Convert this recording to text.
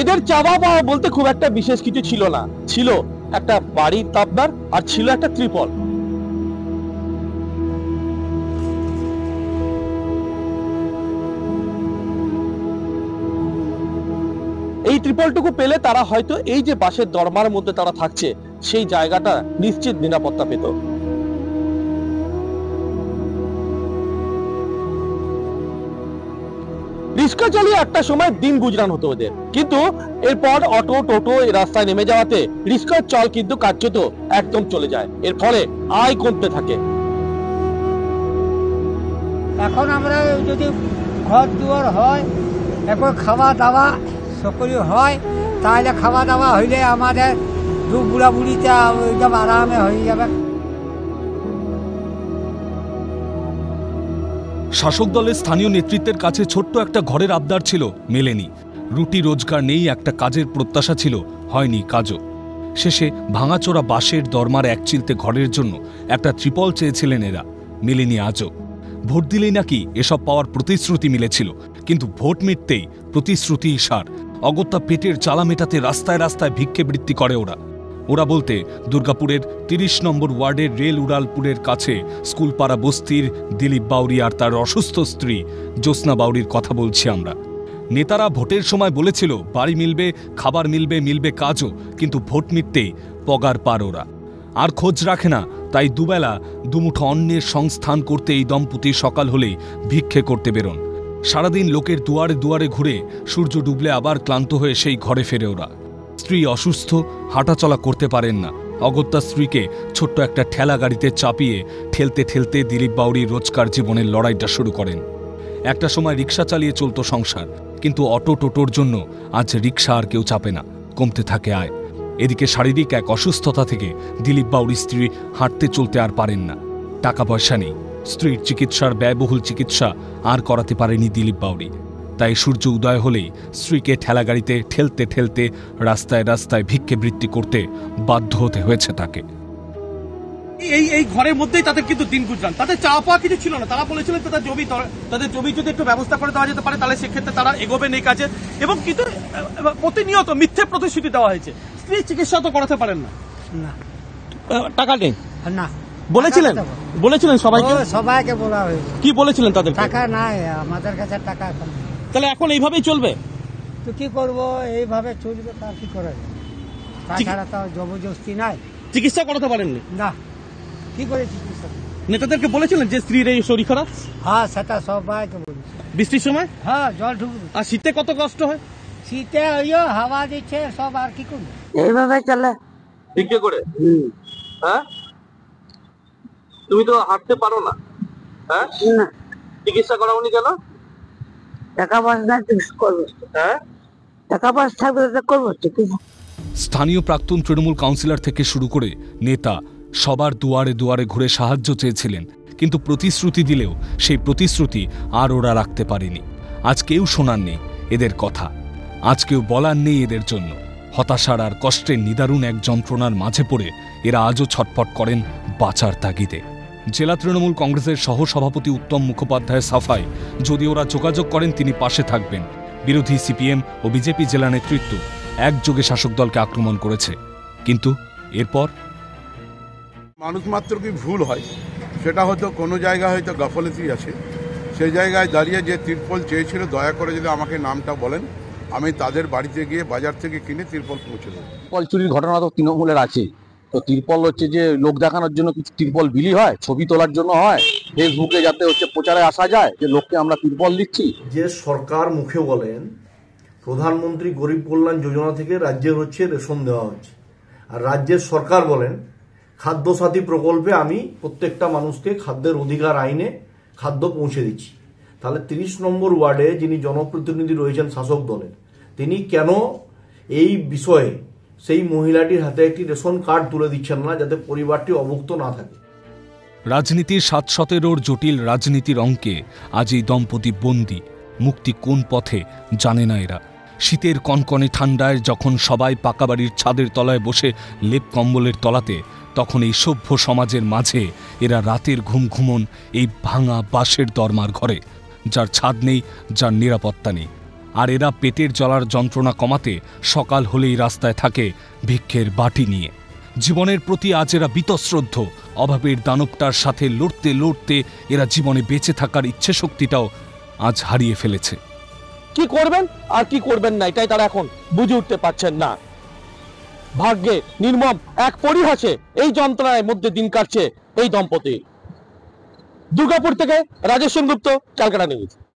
এদের চাওয়া পাওয়া বলতে খুব একটা বিশেষ কিছু ছিল না, ছিল একটা বাড়ির তাবদার আর ছিল একটা ত্রিপল। এই ত্রিপলটুকু পেলে তারা হয়তো এই যে বাঁশের দরমার মধ্যে তারা থাকছে সেই জায়গাটা নিশ্চিত নিরাপত্তা পেত। রিক্সা চালিয়ে একটা সময় দিন গুজরান হতো ওদের, কিন্তু এরপর অটো টোটো এই রাস্তায় নেমে যাওয়াতে রিক্সার চল কিন্তু কার্যত একদম চলে যায়। এর ফলে আয় কমতে থাকে। এখন আমরা যদি ঘর দুয়ার হয়, এখন খাওয়া দাওয়া সকলে হয়, তাহলে খাওয়া দাওয়া হইলে আমাদের দু বুড়া বুড়িতে একদম আরামে হয়ে যাবে। শাসক দলের স্থানীয় নেতৃত্বের কাছে ছোট্ট একটা ঘরের আবদার ছিল, মেলেনি। রুটি রোজগার নেই, একটা কাজের প্রত্যাশা ছিল, হয়নি কাজও। শেষে ভাঙাচোরা বাঁশের দরমার এক চিলতে ঘরের জন্য একটা ত্রিপল চেয়েছিলেন এরা, মেলেনি আজও। ভোট দিলেই নাকি এসব পাওয়ার প্রতিশ্রুতি মিলেছিল, কিন্তু ভোট মিটতেই প্রতিশ্রুতি সার। অগত্যা পেটের জ্বালা মেটাতে রাস্তায় রাস্তায় ভিক্ষেবৃত্তি করে ওরা বলতে দুর্গাপুরের ৩০ নম্বর ওয়ার্ডের রেল উড়ালপুরের কাছে স্কুলপাড়া বস্তির দিলীপ বাউরি আর তার অসুস্থ স্ত্রী জ্যোৎস্না বাউরির কথা বলছি আমরা। নেতারা ভোটের সময় বলেছিল বাড়ি মিলবে, খাবার মিলবে, মিলবে কাজও, কিন্তু ভোট মিটতেই পগার পার ওরা। আর খোঁজ রাখে না, তাই দুবেলা দুমুঠো অন্নের সংস্থান করতে এই দম্পতি সকাল হলেই ভিক্ষে করতে বেরোন। সারাদিন লোকের দুয়ারে দুয়ারে ঘুরে সূর্য ডুবলে আবার ক্লান্ত হয়ে সেই ঘরে ফেরে ওরা। স্ত্রী অসুস্থ, হাঁটাচলা করতে পারেন না। অগত্যা স্ত্রীকে ছোট্ট একটা ঠেলা গাড়িতে চাপিয়ে ঠেলতে ঠেলতে দিলীপ বাউরি রোজকার জীবনের লড়াইটা শুরু করেন। একটা সময় রিক্সা চালিয়ে চলতো সংসার, কিন্তু অটো টোটোর জন্য আজ রিক্সা আর কেউ চাপে না, কমতে থাকে আয়। এদিকে শারীরিক এক অসুস্থতা থেকে দিলীপ বাউরি স্ত্রী হাঁটতে চলতে আর পারেন না। টাকা পয়সা নেই, স্ত্রীর চিকিৎসার ব্যয়বহুল চিকিৎসা আর করাতে পারেনি দিলীপ বাউরি। তাই সূর্য উদয় হলেই স্ত্রীকে ঠেলাগাড়িতে ঠেলতে ঠেলতে রাস্তায় রাস্তায় ভিক্ষেবৃত্তি করতে বাধ্য হতে হয়েছে তাকে। এই ঘরের মধ্যেই তাদের কিন্তু দিন গুজরান, তাদের চাওয়া পাওয়া কিছু ছিল না। তারা বলেছিলেন তাদের জমি যদি একটু ব্যবস্থা করে দেওয়া যেতে পারে তাহলে সেক্ষেত্রে তারা এগোবেন এই কাজে, এবং কিন্তু প্রতিনিয়ত মিথ্যে প্রতিশ্রুতি দেওয়া হয়েছে। স্ত্রী চিকিৎসা তো করাতে পারেন না, টাকা নেই না বলেছিলেন সবাইকে বলা হয়েছে। কি বলেছিলেন তাদের? টাকা নাই আমাদের কাছে, টাকা এখন। তাহলে এখন এইভাবেই চলবে তো কি করবো, এইভাবে চলবে, তার কি করে? তাছাড়া তো জবরদস্তি নাই। চিকিৎসা করাতে পারেননি? না, কি করে চিকিৎসা? নেতাদেরকে বলেছিলেন যে স্ত্রীর এই শরীর খারাপ? হ্যাঁ, সেটা সবাইকে বলেছি। বৃষ্টির সময়? হ্যাঁ, জল ঢুকবে। আর শীতে কত কষ্ট হয়? শীতে হাওয়া দিচ্ছে সব, আর কি করবে? এইভাবে চলে ভিক্ষে করে। হ্যাঁ, তুমি তো হাঁটতে পারো না। হ্যাঁ, চিকিৎসা করাওনি কেন? টাকা পয়সা করবো। হ্যাঁ, টাকা পয়সা থাকবে করবো চিকিৎসা। স্থানীয় প্রাক্তন তৃণমূল কাউন্সিলর থেকে শুরু করে নেতা সবার দুয়ারে দুয়ারে ঘুরে সাহায্য চেয়েছিলেন, কিন্তু প্রতিশ্রুতি দিলেও সেই প্রতিশ্রুতি আর ওরা রাখতে পারেনি। আজ কেউ শোনার নেই এদের কথা, আজ কেউ বলার নেই এদের জন্য। হতাশার আর কষ্টের নিদারুণ এক যন্ত্রণার মাঝে পড়ে এরা আজও ছটফট করেন বাঁচার তাগিদে। জেলা তৃণমূল কংগ্রেসের সহসভাপতি উত্তম মুখোপাধ্যায় সাফাই, যদি ওরা যোগাযোগ করেন তিনি পাশে থাকবেন। বিরোধী সিপিএম ও বিজেপি জেলা নেতৃত্ব একযোগে শাসক দলকে আক্রমণ করেছে, কিন্তু এরপর মানুষ মাত্র কি ভুল হয়, সেটা হয়তো কোনো জায়গায় হয়তো গাফলতি আছে। সেই জায়গায় দাঁড়িয়ে যে তিরপল চেয়েছিল, দয়া করে যদি আমাকে নামটা বলেন, আমি তাদের বাড়িতে গিয়ে বাজার থেকে কিনে তিরপল পৌঁছে দেবো। তিরপল চুরির ঘটনা তো তৃণমূলের আছে, তো তিরপল হচ্ছে যে লোক দেখানোর জন্য কিছু তিরপল বিলি হয়, ছবি তোলার জন্য হয়, ফেসবুকে যাতে হচ্ছে প্রচারে আসা যায় যে লোককে আমরা তিরপল দিচ্ছি। যে সরকার মুখে বলেন প্রধানমন্ত্রী গরিব কল্যাণ যোজনা থেকে রাজ্যের হচ্ছে রেশন দেওয়া হচ্ছে, আর রাজ্যের সরকার বলেন খাদ্য সাথী প্রকল্পে আমি প্রত্যেকটা মানুষকে খাদ্যের অধিকার আইনে খাদ্য পৌঁছে দিচ্ছি, তাহলে ৩০ নম্বর ওয়ার্ডে যিনি জনপ্রতিনিধি রয়েছেন শাসক দলের, তিনি কেন এই বিষয়ে সেই মহিলাটির হাতে একটি রেশন কার্ড তুলে দিচ্ছেন না, যাতে পরিবারটি অভুক্ত না থাকে? রাজনীতির ৭-১৭ জটিল রাজনীতির অঙ্কে আজ এই দম্পতি বন্দী। মুক্তি কোন পথে জানে না এরা। শীতের কনকনে ঠান্ডায় যখন সবাই পাকা বাড়ির ছাদের তলায় বসে লেপ কম্বলের তলাতে, তখন এই সভ্য সমাজের মাঝে এরা রাতের ঘুম ঘুমন এই ভাঙা বাঁশের দরমার ঘরে, যার ছাদ নেই, যার নিরাপত্তা নেই। আর এরা পেটের জ্বলার যন্ত্রণা কমাতে সকাল হলেই রাস্তায় থাকে ভিক্ষের বাটি নিয়ে। জীবনের প্রতি আজ এরা বীতশ্রদ্ধ। অভাবের দানবটার সাথে লড়তে লড়তে এরা জীবনে বেঁচে থাকার ইচ্ছে শক্তিটাও আজ হারিয়ে ফেলেছে। কি করবেন আর কি করবেন না এটাই তারা এখন বুঝে উঠতে পারছেন না। ভাগ্যে নির্মম এক পরিহাসে এই যন্ত্রণার মধ্যে দিন কাটছে এই দম্পতি। দুর্গাপুর থেকে রাজেশ সেনগুপ্ত, ক্যালকাটা নিউজ।